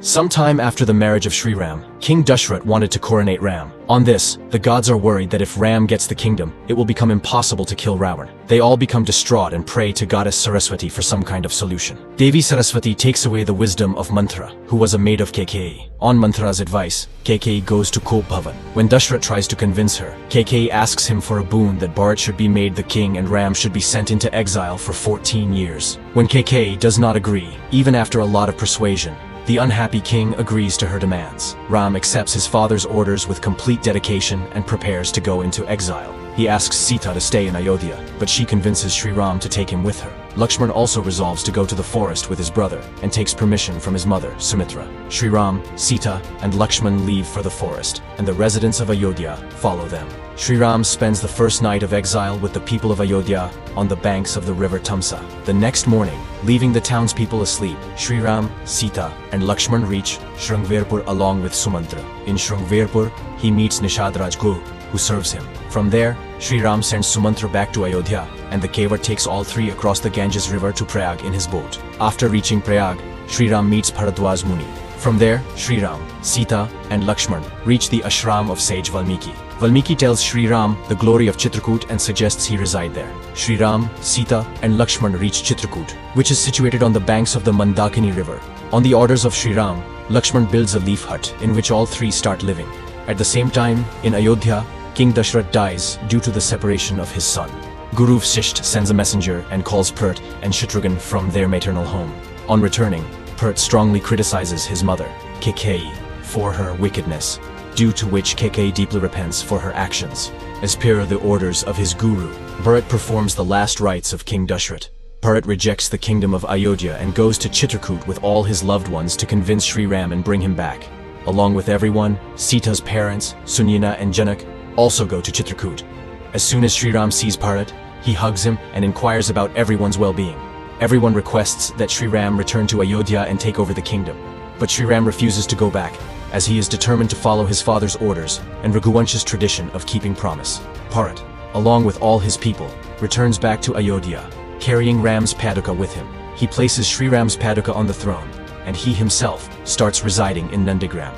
Sometime after the marriage of Sri Ram, King Dashrath wanted to coronate Ram. On this, the gods are worried that if Ram gets the kingdom, it will become impossible to kill Ravan. They all become distraught and pray to goddess Saraswati for some kind of solution. Devi Saraswati takes away the wisdom of Manthra, who was a maid of Kaikeyi. On Manthra's advice, Kaikeyi goes to Kop Bhavan. When Dashrath tries to convince her, Kaikeyi asks him for a boon that Bharat should be made the king and Ram should be sent into exile for 14 years. When Kaikeyi does not agree, even after a lot of persuasion, the unhappy king agrees to her demands. Ram accepts his father's orders with complete dedication and prepares to go into exile. He asks Sita to stay in Ayodhya, but she convinces Sri Ram to take him with her. Lakshman also resolves to go to the forest with his brother and takes permission from his mother, Sumitra. Sri Ram, Sita, and Lakshman leave for the forest, and the residents of Ayodhya follow them. Sri Ram spends the first night of exile with the people of Ayodhya on the banks of the river Tamsa. The next morning, leaving the townspeople asleep, Sri Ram, Sita, and Lakshman reach Shrungvarpur along with Sumantra. In Shrungvarpur, he meets Nishadraj Guru, who serves him. From there, Sri Ram sends Sumantra back to Ayodhya, and the Kevar takes all three across the Ganges river to Prayag in his boat. After reaching Prayag, Sri Ram meets Bharadwaj Muni. From there, Sri Ram, Sita, and Lakshman reach the ashram of sage Valmiki. Valmiki tells Sri Ram the glory of Chitrakoot and suggests he reside there. Sri Ram, Sita, and Lakshman reach Chitrakoot, which is situated on the banks of the Mandakini river. On the orders of Sri Ram, Lakshman builds a leaf hut in which all three start living. At the same time, in Ayodhya, King Dashrath dies due to the separation of his son. Guru Vasishtha sends a messenger and calls Bharat and Shatrughan from their maternal home. On returning, Bharat strongly criticizes his mother, Kaikeyi, for her wickedness, due to which Kaikeyi deeply repents for her actions. As per the orders of his guru, Bharat performs the last rites of King Dashrath. Bharat rejects the kingdom of Ayodhya and goes to Chitrakoot with all his loved ones to convince Sri Ram and bring him back. Along with everyone, Sita's parents, Sunyana and Janak, also go to Chitrakoot. As soon as Sri Ram sees Bharat, he hugs him and inquires about everyone's well-being. Everyone requests that Sri Ram return to Ayodhya and take over the kingdom. But Sri Ram refuses to go back, as he is determined to follow his father's orders and Raghuvansh's tradition of keeping promise. Bharat, along with all his people, returns back to Ayodhya, carrying Ram's Paduka with him. He places Sri Ram's Paduka on the throne, and he himself starts residing in Nandigram.